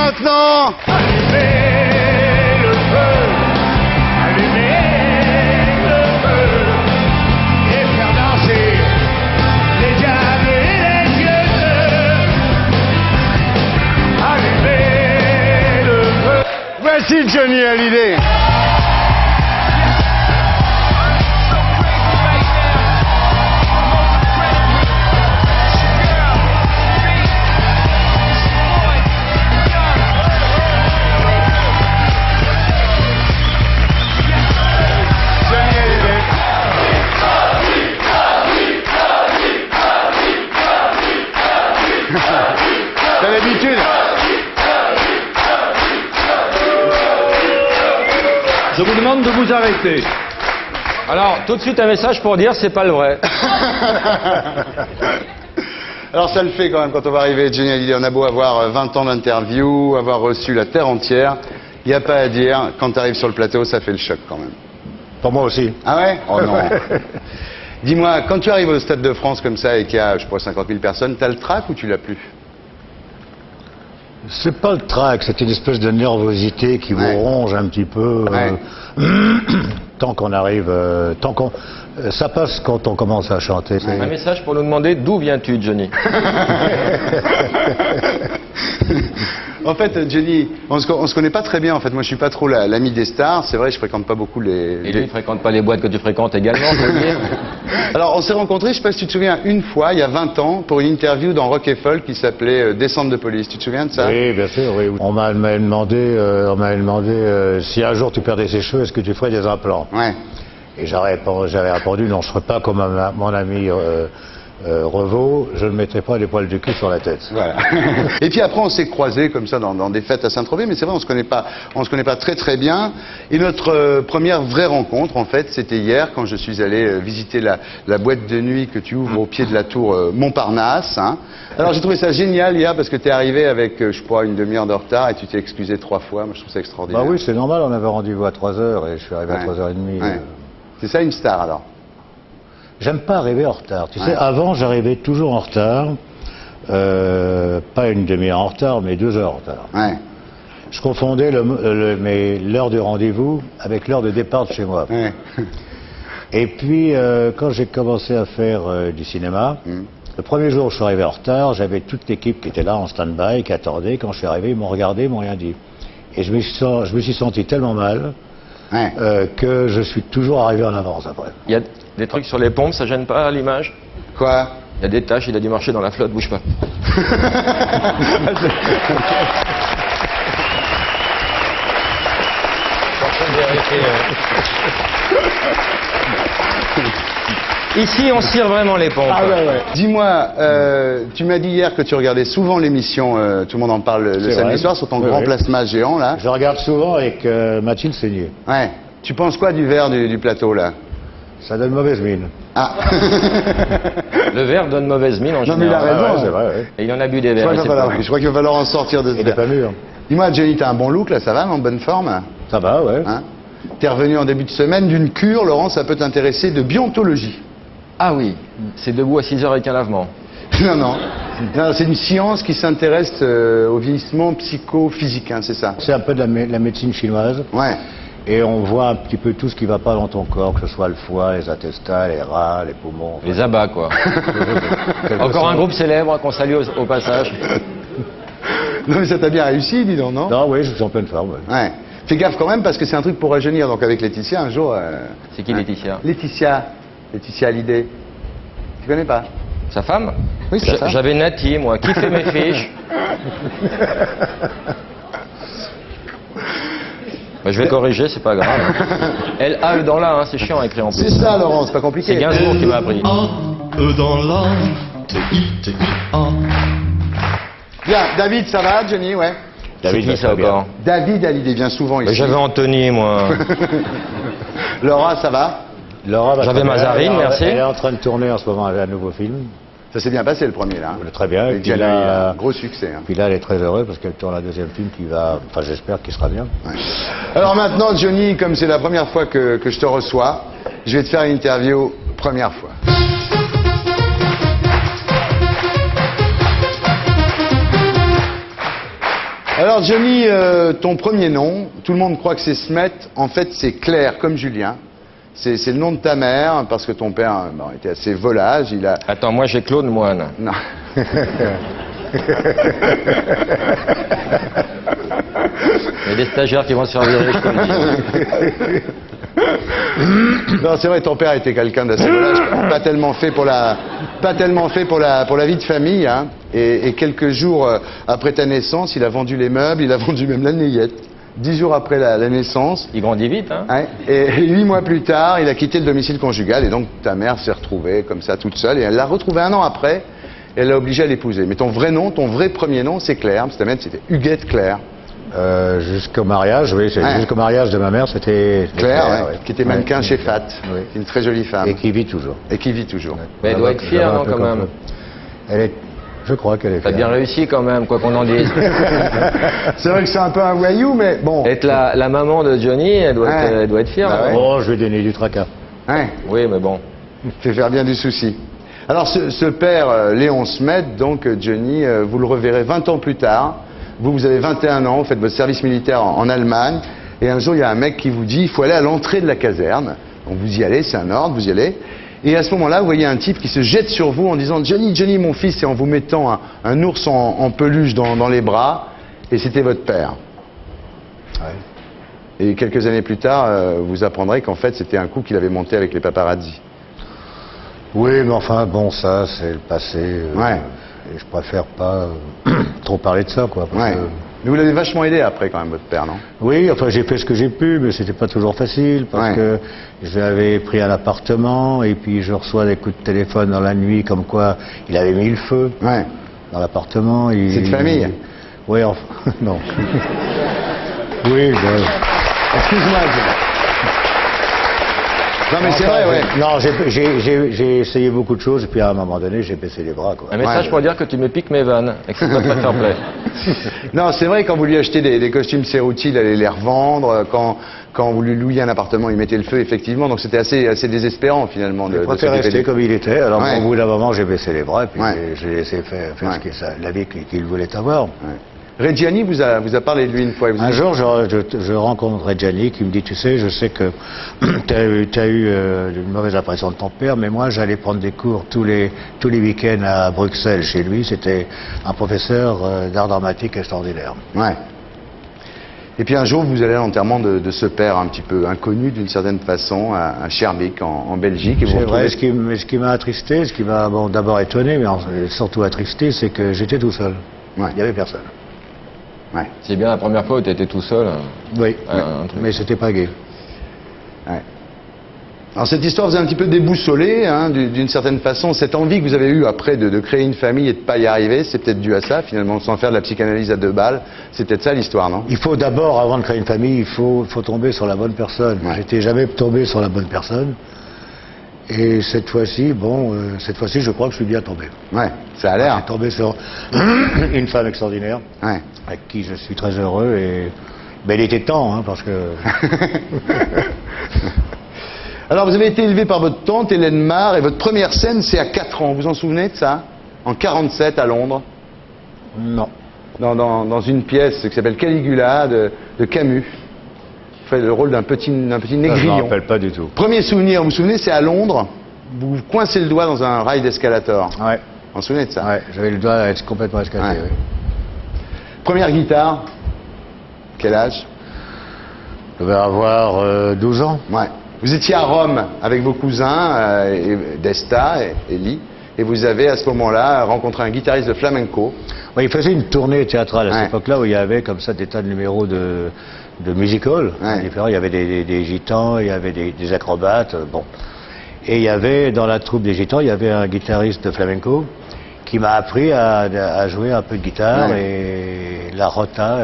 maintenant. Allumez le feu, allumez le feu, et faire danser les diables et les dieux. Allumez le feu. Voici Johnny Hallyday. T'as l'habitude. Je vous demande de vous arrêter. Alors, tout de suite un message pour dire c'est pas le vrai. Alors ça le fait quand même quand on va arriver, Johnny Hallyday. On a beau avoir 20 ans d'interview, avoir reçu la terre entière, il n'y a pas à dire, quand tu arrives sur le plateau, ça fait le choc quand même. Pour moi aussi. Ah ouais? Oh non. Dis-moi, quand tu arrives au Stade de France comme ça et qu'il y a, je crois, 50 000 personnes, t'as le trac ou tu l'as plus? C'est pas le trac, c'est une espèce de nervosité qui vous ronge un petit peu. Tant qu'on arrive, ça passe quand on commence à chanter. Un message pour nous demander d'où viens-tu, Johnny? En fait, Johnny, on se connaît pas très bien. En fait, moi, je suis pas trop l'ami des stars. C'est vrai, je fréquente pas beaucoup les. Et lui, il fréquente pas les boîtes que tu fréquentes également, faut le dire. Alors, on s'est rencontrés, je sais pas si tu te souviens, une fois, il y a 20 ans, pour une interview dans Rock et Folk qui s'appelait Descente de police. Tu te souviens de ça? Oui, bien sûr, oui. On m'avait demandé, si un jour tu perdais ses cheveux, est-ce que tu ferais des implants? Ouais. Et j'avais répondu, non, je ne serais pas comme mon ami Revaux, je ne mettrai pas les poils du cul sur la tête. Voilà. Et puis après, on s'est croisés comme ça dans des fêtes à Saint-Tropez, mais c'est vrai, on se connaît pas très très bien. Et notre première vraie rencontre, en fait, c'était hier quand je suis allé visiter la boîte de nuit que tu ouvres au pied de la tour Montparnasse. Hein. Alors j'ai trouvé ça génial hier parce que tu es arrivé avec, je crois, une demi-heure de retard et tu t'es excusé 3 fois. Moi, je trouve ça extraordinaire. Bah oui, c'est normal, on avait rendez-vous à 3h et je suis arrivé à 3h30. Ouais. C'est ça une star alors? J'aime pas arriver en retard. Tu sais, avant, j'arrivais toujours en retard. Pas une demi-heure en retard, mais 2 heures en retard. Ouais. Je confondais l'heure du rendez-vous avec l'heure de départ de chez moi. Ouais. Et puis, quand j'ai commencé à faire du cinéma, le premier jour où je suis arrivé en retard, j'avais toute l'équipe qui était là en stand-by, qui attendait. Quand je suis arrivé, ils m'ont regardé, ils m'ont rien dit. Et je me suis senti tellement mal que je suis toujours arrivé en avance après. Il y a des trucs sur les pompes, ça gêne pas l'image? Quoi? Il y a des taches, il a dû marcher dans la flotte, bouge pas. Ici, on tire vraiment les pompes. Ah ouais, ouais. Dis-moi, tu m'as dit hier que tu regardais souvent l'émission Tout le monde en parle le samedi soir sur ton grand plasma géant là. Je regarde souvent avec Mathilde Seigné. Ouais. Tu penses quoi du verre du plateau là? Ça donne mauvaise mine. Ah. Le verre donne mauvaise mine en général. Non mais il a raison. C'est vrai, ouais. Et il en a bu des Je verres. crois qu'il va falloir en sortir de ce Il n'est pas mûr. Dis-moi, Johnny, t'as un bon look là, ça va, en bonne forme? Ça va, ouais. Hein? T'es revenu en début de semaine d'une cure, Laurent, ça peut t'intéresser, de biontologie. Ah oui, c'est debout à 6 heures avec un lavement. Non, non. Non, c'est une science qui s'intéresse au vieillissement psychophysique, hein, c'est ça? C'est un peu de la médecine chinoise. Ouais. Et on voit un petit peu tout ce qui ne va pas dans ton corps, que ce soit le foie, les intestins, les reins, les poumons. Les abats, quoi. Encore un groupe célèbre qu'on salue au passage. Non, mais ça t'a bien réussi, dis donc, non? Non, oui, je suis en pleine forme. Ouais. Ouais. Fais gaffe quand même parce que c'est un truc pour rajeunir. Donc avec Laetitia, un jour... C'est qui Laetitia? Laetitia Hallyday. Tu connais pas? Sa femme? Oui, c'est ça. J'avais Nati, moi. Qui fait mes fiches? Bah, je vais corriger, c'est pas grave. L-A-E dans la, hein, c'est chiant à écrire en plus. C'est ça, Laurent, c'est pas compliqué. C'est Gainsbourg qui m'a appris. A-E dans la, T-I-T-I-A. Bien, David, ça va, Johnny? Ouais. C'est qui ça encore? David Hallyday vient souvent ici. Mais j'avais Anthony, moi. Laura, ça va? Laura, J'avais Mazarine, merci. Elle est en train de tourner en ce moment un nouveau film. Ça s'est bien passé le premier là. Très bien. Et Et puis puis là, gros succès. Hein. puis là, elle est très heureuse parce qu'elle tourne un deuxième film qui va, enfin j'espère qu'il sera bien. Ouais. Alors maintenant, Johnny, comme c'est la première fois que je te reçois, je vais te faire une interview première fois. Alors Johnny, ton premier nom, tout le monde croit que c'est Smet, en fait c'est Claire, comme Julien. C'est le nom de ta mère, parce que ton père était assez volage, il a... Attends, moi j'ai Claude Moine. Non. Il y a des stagiaires qui vont se faire virer, je te le dis. Non, c'est vrai, ton père était quelqu'un d'assez volage, pas tellement fait pour la vie de famille, hein. Et quelques jours après ta naissance, il a vendu les meubles, il a vendu même la Neuillette. 10 jours après la naissance. Il grandit vite, hein. Ouais, et 8 mois plus tard, il a quitté le domicile conjugal et donc ta mère s'est retrouvée comme ça toute seule et elle l'a retrouvée 1 an après et elle l'a obligé à l'épouser. Mais ton vrai nom, ton vrai premier nom, c'est Claire, parce que ta mère c'était Huguette Claire. Jusqu'au mariage, oui, Ouais. jusqu'au mariage de ma mère, c'était Claire, ouais, ouais. qui était mannequin Ouais, chez Fat, oui. une très jolie femme Et qui vit toujours. et qui vit toujours. Mais elle doit être fière, non, quand même. Elle est, je crois qu'elle est T'as fière. bien réussi quand même, quoi qu'on en dise. C'est vrai que c'est un peu un voyou, mais bon. Être la maman de Johnny, elle doit, Ouais. elle doit être fière. Bah non ouais. Oh, je vais donner du tracas. Ouais. Oui, mais bon. Fait faire bien du souci. Alors ce père, Léon Smet, donc Johnny, vous le reverrez 20 ans plus tard. Vous avez 21 ans, vous faites votre service militaire en Allemagne. Et un jour, il y a un mec qui vous dit, il faut aller à l'entrée de la caserne. Donc vous y allez, c'est un ordre, vous y allez. Et à ce moment-là, vous voyez un type qui se jette sur vous en disant, Johnny, Johnny, mon fils, et en vous mettant un ours en peluche dans les bras. Et c'était votre père. Ouais. Et quelques années plus tard, vous apprendrez qu'en fait, c'était un coup qu'il avait monté avec les paparazzi. Oui, mais enfin, bon, ça, c'est le passé. Ouais. Et je préfère pas trop parler de ça, quoi. Parce Ouais. que- Mais vous l'avez vachement aidé après, quand même, votre père, non? Oui, enfin, j'ai fait ce que j'ai pu, mais c'était pas toujours facile, parce Ouais. que j'avais pris un appartement, et puis je reçois des coups de téléphone dans la nuit, comme quoi il avait mis le feu Ouais. dans l'appartement. C'est de famille? Oui, enfin, non. Oui, ben... Excuse-moi. Non, mais c'est vrai, ouais. Non, j'ai essayé beaucoup de choses, et puis à un moment donné, j'ai baissé les bras, quoi. Un message Ouais. pour dire que tu me piques mes vannes et que c'est pas très fair play. Non, c'est vrai, quand vous lui achetez des costumes Cerruti, il allait les revendre. Quand vous lui louiez un appartement, il mettait le feu, effectivement. Donc c'était assez désespérant, finalement. Je de préfère s'occuper rester des- comme il était. Alors, Ouais. au bout d'un moment, j'ai baissé les bras, et puis Ouais. j'ai laissé faire Ouais. ce qui est la vie qu'il voulait avoir. Ouais. Reggiani vous a parlé de lui une fois. Il vous a Un dit- jour, je rencontre Gianni qui me dit, tu sais, je sais que tu as eu une mauvaise impression de ton père, mais moi, j'allais prendre des cours tous les week-ends à Bruxelles. Chez lui, c'était un professeur d'art dramatique extraordinaire. Ouais. Et puis un jour, vous allez à l'enterrement de ce père un petit peu inconnu d'une certaine façon, à Schaerbeek, en Belgique. Et vous C'est vrai, retrouvez- ce qui m'a attristé, ce qui m'a d'abord étonné, mais surtout attristé, c'est que j'étais tout seul. Ouais. Il n'y avait personne. Ouais. C'est bien la première fois où tu étais tout seul. Oui, Un truc. mais c'était pas gai. Ouais. Alors cette histoire vous a un petit peu déboussolé, hein, d'une certaine façon. Cette envie que vous avez eue après de créer une famille et de ne pas y arriver, c'est peut-être dû à ça, finalement, sans faire de la psychanalyse à 2 balles. C'est peut-être ça l'histoire, non? Il faut d'abord, avant de créer une famille, il faut tomber sur la bonne personne. Ouais. J'étais jamais tombé sur la bonne personne. Et cette fois-ci, je crois que je suis bien tombé. Ouais, ça a Je l'air. suis tombé sur une femme extraordinaire, Ouais. avec qui je suis très heureux. Et ben, il était temps, hein, parce que Alors vous avez été élevé par votre tante Hélène Marr et votre première scène c'est à 4 ans, vous vous en souvenez de ça? En 47 à Londres, non. dans une pièce qui s'appelle Caligula de Camus. Vous faites le rôle d'un petit Je ne négrillon. me rappelle pas du tout. Premier souvenir, vous vous souvenez, c'est à Londres, vous coincez le doigt dans un rail d'escalator. Ouais, Vous vous souvenez de ça? ouais, j'avais le doigt complètement escassé. Ouais. Oui. Première guitare, quel âge? Je devais avoir 12 ans. Ouais. Vous étiez à Rome avec vos cousins, Desta et Elie, et vous avez à ce moment-là rencontré un guitariste de flamenco. Ouais, il faisait une tournée théâtrale à Ouais. cette époque-là où il y avait comme ça des tas de numéros de music-hall Ouais. différents. Il y avait des gitans, il y avait des acrobates, bon. Et il y avait, dans la troupe des gitans, il y avait un guitariste de flamenco qui m'a appris à jouer un peu de guitare Ouais. et la rota,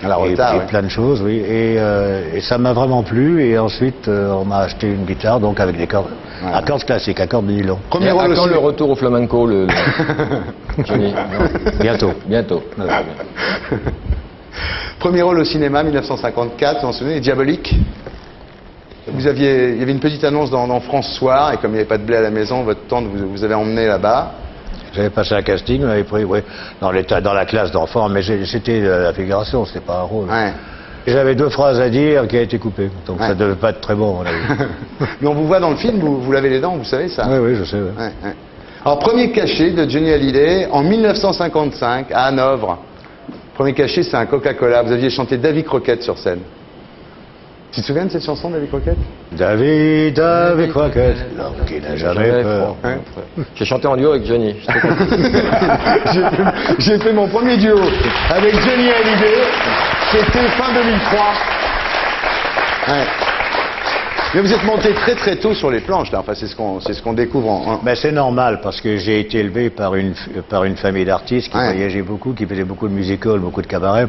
La rota, et ouais. plein de choses, oui. Et ça m'a vraiment plu. Et ensuite, on m'a acheté une guitare, donc avec des cordes, Ouais. à cordes classiques, à cordes de nylon. Premier Et à rôle quand aussi. le retour au flamenco, Johnny? Non. Bientôt. Bientôt. Premier rôle au cinéma, 1954, vous vous en souvenez, Diabolique. Il y avait une petite annonce dans France Soir, et comme il n'y avait pas de blé à la maison, votre tante vous avez emmené là-bas. J'avais passé un casting, on m'avait pris, oui, dans la classe d'enfants, mais c'était la figuration, c'était pas un rôle. Ouais. J'avais 2 phrases à dire qui a été coupée, donc ça devait pas être très bon, à mon avis. Mais on vous voit dans le film, vous lavez les dents, vous savez ça? Oui, oui, je sais. Ouais. Ouais, ouais. Alors, premier cachet de Johnny Hallyday en 1955 à Hanovre. Premier cachet, c'est un Coca-Cola. Vous aviez chanté Davy Crockett sur scène. Tu te souviens de cette chanson, Davy Crockett? David Crockett, l'homme qui n'a jamais peur. Hein? J'ai chanté en duo avec Johnny. J'étais content. J'ai fait mon premier duo avec Johnny Hallyday. C'était fin 2003. Ouais. Mais vous êtes monté très très tôt sur les planches, là. Enfin, c'est ce qu'on découvre en... Ben, c'est normal, parce que j'ai été élevé par une famille d'artistes qui voyageaient beaucoup, qui faisaient beaucoup de musical, beaucoup de cabaret.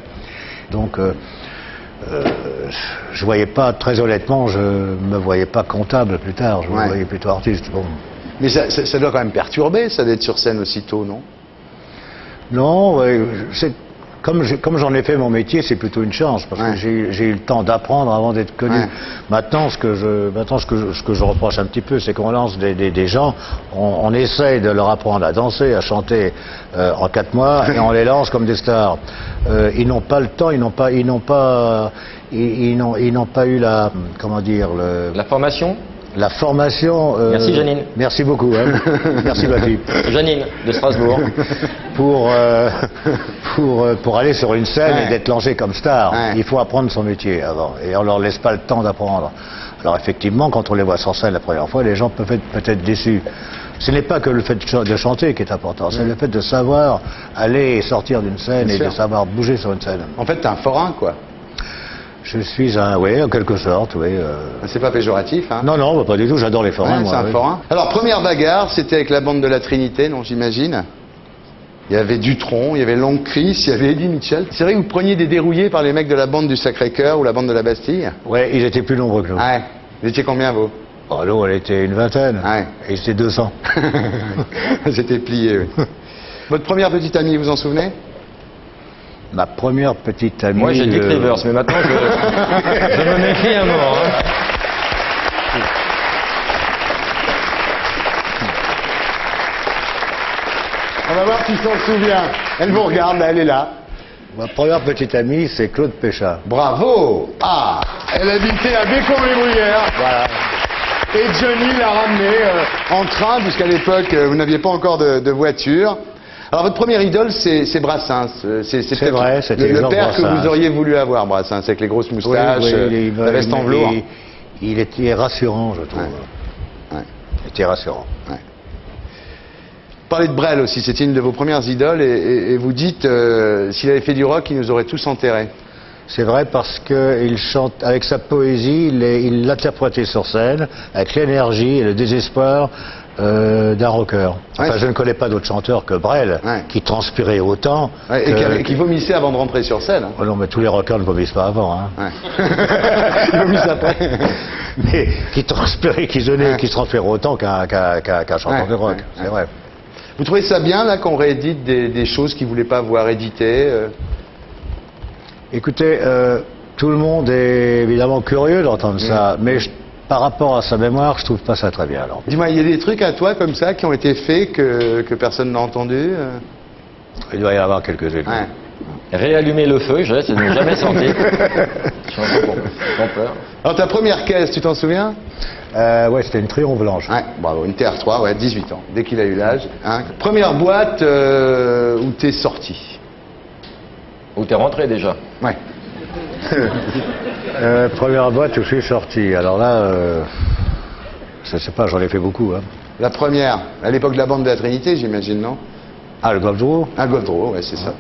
Donc, je voyais pas, très honnêtement, je me voyais pas comptable plus tard, je me voyais plutôt artiste. Bon. Mais ça doit quand même perturber, ça, d'être sur scène aussitôt, non? Non, comme j'en ai fait mon métier, c'est plutôt une chance, parce que j'ai eu le temps d'apprendre avant d'être connu. Ouais. Maintenant, ce que je reproche un petit peu, c'est qu'on lance des gens, on essaye de leur apprendre à danser, à chanter en 4 mois, et on les lance comme des stars. Ils n'ont pas le temps, ils n'ont pas eu la, comment dire, La formation? la formation. Merci, Janine. Merci beaucoup. Hein. Merci ma fille. Janine, de Strasbourg. Pour aller sur une scène et d'être lancé comme star, il faut apprendre son métier avant. Et on leur laisse pas le temps d'apprendre. Alors effectivement, quand on les voit sur scène la première fois, les gens peuvent être peut-être déçus. Ce n'est pas que le fait de chanter qui est important, c'est le fait de savoir aller et sortir d'une scène et de savoir bouger sur une scène. En fait, t'es un forain, quoi. Je suis oui, en quelque sorte, oui. C'est pas péjoratif, hein? Non, non, pas du tout, j'adore les forains, moi. C'est un forain. Alors, première bagarre, c'était avec la bande de la Trinité, non, j'imagine? Il y avait Dutronc, il y avait Long Chris, il y avait Eddie Mitchell. C'est vrai que vous preniez des dérouillés par les mecs de la bande du Sacré-Cœur ou la bande de la Bastille? Ouais, ils étaient plus nombreux que nous. Ouais. Vous étiez combien, vous? Oh, nous, on était une vingtaine. Ouais. Et ils étaient 200. J'étais plié, oui. Votre première petite amie, vous en souvenez? Ma première petite amie... Moi, j'ai dit Rivers, mais maintenant, je me méfie à mort. Hein. On va voir qui s'en souvient. Elle vous regarde, là, elle est là. Ma première petite amie, c'est Claude Péchat. Bravo! Ah! Elle habitait à Bécon-les-Bruyères. Voilà. Et Johnny l'a ramené en train, puisqu'à l'époque, vous n'aviez pas encore de voiture. Alors, votre première idole, c'est Brassens. C'est vrai, c'était le Georges père Brassens. que vous auriez voulu avoir, Brassens, avec les grosses moustaches, la veste en velours. Il était rassurant, je trouve. Ouais. Il était rassurant. Ouais. Parlez de Brel aussi, c'était une de vos premières idoles, et vous dites, s'il avait fait du rock, il nous aurait tous enterrés. C'est vrai parce qu'il chante, avec sa poésie, il l'interprétait sur scène, avec l'énergie et le désespoir d'un rocker. Enfin, je ne connais pas d'autres chanteurs que Brel, qui transpiraient autant. Et qui vomissaient avant de rentrer sur scène. Oh non, mais tous les rockers ne vomissent pas avant. Hein. Ils vomissent après. Mais qui transpiraient, qui se transpiraient autant qu'un chanteur de rock, c'est vrai. Vous trouvez ça bien, là, qu'on réédite des choses qu'ils ne voulaient pas voir éditées Écoutez, tout le monde est évidemment curieux d'entendre ça, mais par rapport à sa mémoire, je trouve pas ça très bien. Dis-moi, il y a des trucs à toi comme ça qui ont été faits que personne n'a entendu Il doit y en avoir quelques-uns. Réallumer le feu, je ne l'ai jamais senti. Je suis un peu peur. Alors, ta première caisse, tu t'en souviens? Ouais, c'était une Triomphe blanche. Ouais, bravo, une TR3, ouais, 18 ans, dès qu'il a eu l'âge. Hein. Première boîte où t'es sorti? Où t'es rentré déjà? Ouais. Première boîte où je suis sorti. Alors là, je sais pas, j'en ai fait beaucoup. Hein. La première, à l'époque de la bande de la Trinité, j'imagine, non? Ah, le Golf Draw? Un Golf Draw, ouais, c'est ça.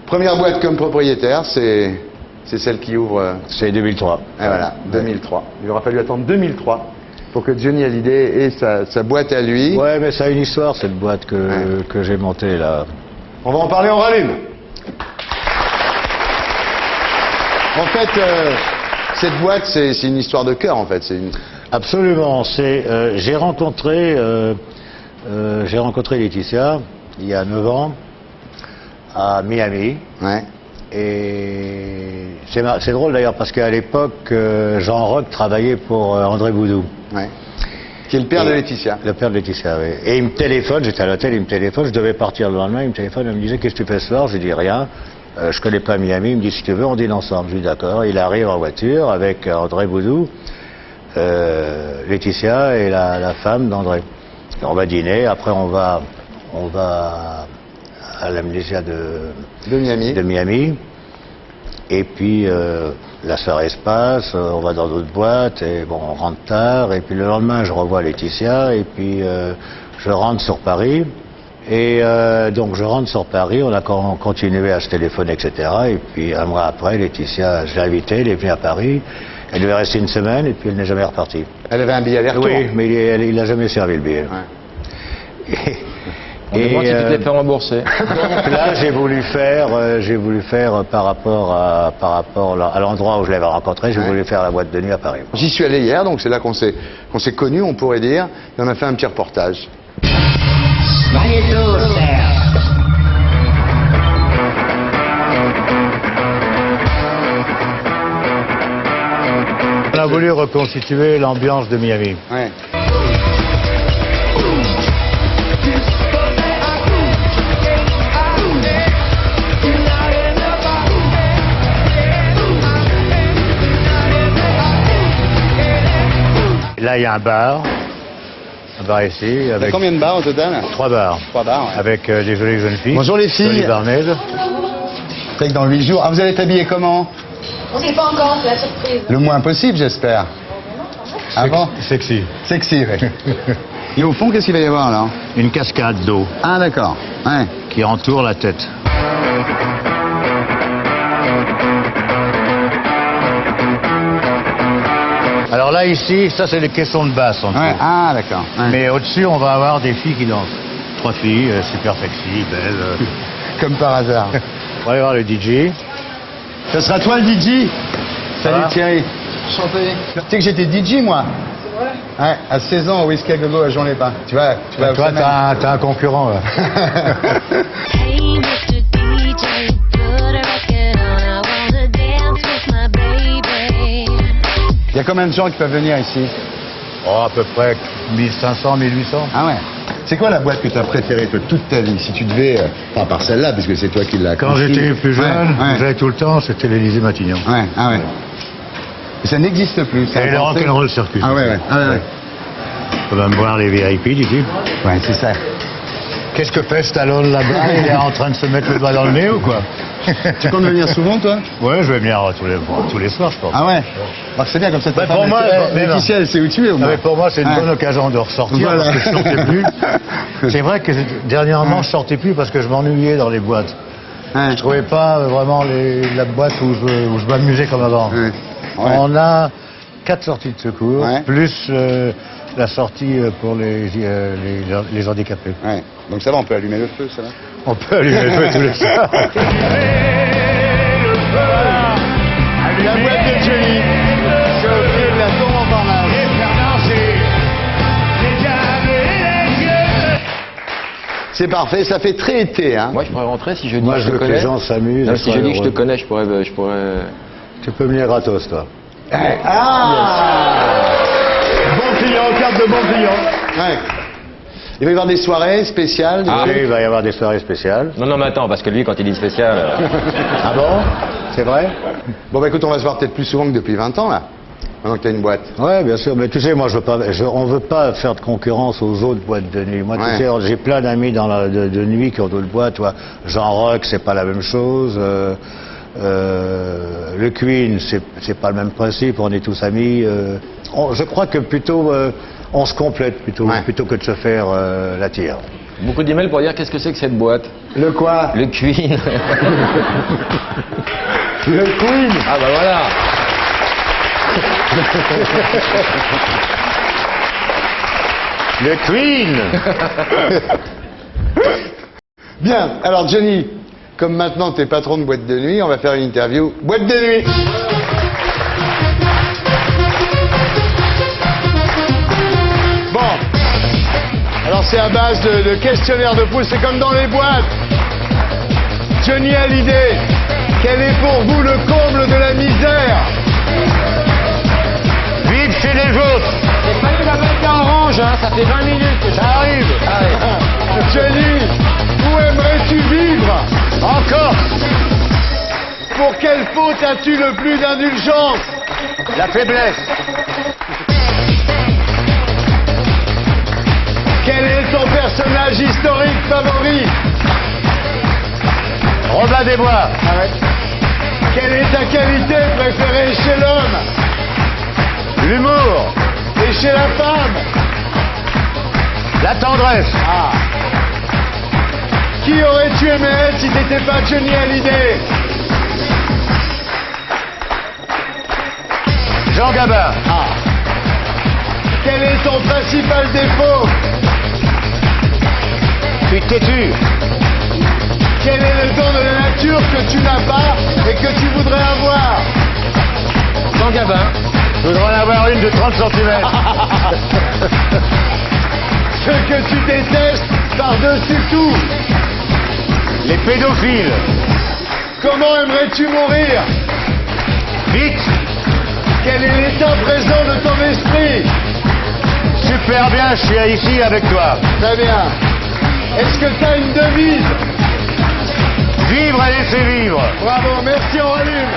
Première boîte comme propriétaire, c'est celle qui ouvre... C'est 2003. Et voilà, 2003. Il aura fallu attendre 2003 pour que Johnny Hallyday ait sa boîte à lui. Ouais, mais ça a une histoire, cette boîte que j'ai montée, là. On va en parler en rallume. En fait, cette boîte, c'est une histoire de cœur, en fait. Absolument. J'ai rencontré Laetitia il y a 9 ans à Miami. Ouais. Et c'est drôle d'ailleurs parce qu'à l'époque, Jean Rock travaillait pour André Boudou. Ouais. Qui est le père de Laetitia. Le père de Laetitia, oui. Et il me téléphone, j'étais à l'hôtel, il me téléphone, je devais partir le lendemain, il me téléphone, il me disait qu'est-ce que tu fais ce soir? Je lui dis rien. Je connais pas Miami, il me dit si tu veux on dîne ensemble. Je lui dis d'accord. Il arrive en voiture avec André Boudou, Laetitia et la femme d'André. On va dîner, après on va à l'amnésia de Miami. Et puis la soirée se passe, on va dans d'autres boîtes, et bon, on rentre tard, et puis le lendemain je revois Laetitia, et puis je rentre sur Paris. Et donc je rentre sur Paris, on a continué à se téléphoner, etc. Et puis un mois après, Laetitia, je l'ai invitée, elle est venue à Paris. Elle devait rester une semaine et puis elle n'est jamais repartie. Elle avait un billet aller-retour. Oui, mais il n'a jamais servi le billet. Ouais. On demande si tu te l'es fait rembourser. Donc là, j'ai voulu faire par rapport à l'endroit où je l'avais rencontré, j'ai voulu faire la boîte de nuit à Paris. J'y suis allé hier, donc c'est là qu'on s'est connus, on pourrait dire, et on a fait un petit reportage. On a voulu reconstituer l'ambiance de Miami. Ouais. Là, il y a un bar ici. Il y a Avec combien de bars au total? 3 bars. 3 bars, ouais. Avec des jolies jeunes filles. Bonjour les filles. Jolie Barnaise. C'est que dans 8 jours. Ah, vous allez être habillés comment? On sait pas encore, c'est la surprise. Le moins possible, j'espère. Ah bon? Sexy. Sexy, oui. Et au fond, qu'est-ce qu'il va y avoir là? Une cascade d'eau Ah d'accord. Ouais. qui entoure la tête. Alors là, ici, ça c'est des caissons de basse en dessous. Ouais. Ah d'accord. Ouais. Mais au-dessus, on va avoir des filles qui dansent. 3 filles, super sexy, belles. Comme par hasard. On va aller voir le DJ. Ça sera toi le DJ? Salut va Thierry. Enchanté. Tu sais que j'étais DJ moi? C'est vrai? Ouais, à 16 ans au Whisky à Gogo à Jean-les-Pins. Tu vois Toi, t'as un concurrent là. Hey, Mr. DJ, put a record on. I wanna dance with my baby. Il y a combien de gens qui peuvent venir ici? Oh, à peu près 1500, 1800. Ah ouais. C'est quoi la boîte que tu as préférée toi, toute ta vie? Si tu devais, pas par celle-là, puisque c'est toi qui l'as Quand construit. j'étais plus jeune, Ouais, j'allais tout le temps, c'était l'Élysée Matignon. ouais. Ah ouais. Et ça n'existe plus. ça Et a le pensé- rock'n'roll circus. Ah ouais, ouais. Ah ouais. On va me voir les VIP, dis-tu. Ouais, c'est ça. Qu'est-ce que fait Stallone là-bas? Il est en train de se mettre le doigt dans le nez ou quoi? Tu comptes venir souvent, toi? Ouais, je vais venir tous les soirs, je pense. Ah ouais. Alors, c'est bien comme ça. ta Bah, femme, pour moi, elle mais non. c'est où tu es au Non, moins. mais pour moi, c'est une Ouais. bonne occasion de ressortir Voilà. parce que je sortais plus. C'est vrai que dernièrement, je sortais plus parce que je m'ennuyais dans les boîtes. Ouais. Je trouvais pas vraiment la boîte où je m'amusais comme avant. Ouais. Ouais. On a 4 sorties de secours, Ouais. plus la sortie pour les handicapés. Ouais. Donc ça va, on peut allumer le feu, ça va? On peut allumer le feu tous les soirs. La boîte de Johnny. C'est au pied de la tour Montparnasse. Et faire danser les diables et les dieux. C'est parfait, ça fait très été, hein. Moi, je pourrais rentrer si je dis Moi, que je je te veux que les connais. gens s'amusent. Non, et si soient je dis que je te heureux. connais, je pourrais. Tu peux venir gratos, toi. Ah Bon client, carte de bon client. Ouais. Il va y avoir des soirées spéciales. des Ah. trucs. Oui, il va y avoir des soirées spéciales. Non, mais attends, parce que lui, quand il dit spécial. Ah bon? C'est vrai? Bon, bah écoute, on va se voir peut-être plus souvent que depuis 20 ans, là. Maintenant que tu as une boîte. Ouais, bien sûr. Mais tu sais, moi, on veut pas faire de concurrence aux autres boîtes de nuit. Moi, Ouais. tu sais, j'ai plein d'amis de nuit qui ont d'autres boîtes. Tu vois. Jean Rock, c'est pas la même chose. Le Queen, c'est pas le même principe. On est tous amis. Je crois que plutôt, on se complète Ouais. plutôt que de se faire la tire. Beaucoup d'emails pour dire qu'est-ce que c'est que cette boîte. Le quoi? Le Queen. Le Queen. Ah bah voilà. Le Queen. Bien, alors Johnny, comme maintenant tu es patron de boîte de nuit, on va faire une interview boîte de nuit. Bon, alors c'est à base de questionnaires de pouce, c'est comme dans les boîtes. Johnny a l'idée. Quel est pour vous le comble de la misère? Vite chez les autres. mec à orange, hein, ça fait 20 minutes que ça arrive. Jenny, où aimerais-tu vivre? Encore. Pour quelle faute as-tu le plus d'indulgence? La faiblesse. Quel est ton personnage historique favori? Robin des Bois. Quelle est ta qualité préférée chez l'homme? L'humour. Et chez la femme? La tendresse. Qui aurais-tu aimé être si t'étais pas Johnny Hallyday? Jean Gabin. Quel est ton principal défaut? Je suis têtu. Quel est le don de la nature que tu n'as pas et que tu voudrais avoir? Jean Gabin. Je voudrais en avoir une de 30 cm. Ce que tu détestes par-dessus tout. Les pédophiles. Comment aimerais-tu mourir? Vite. Quel est l'état présent de ton esprit? Super bien, je suis ici avec toi. Très bien. Est-ce que tu as une devise? Vivre et laisser vivre. Bravo, merci, on rallume.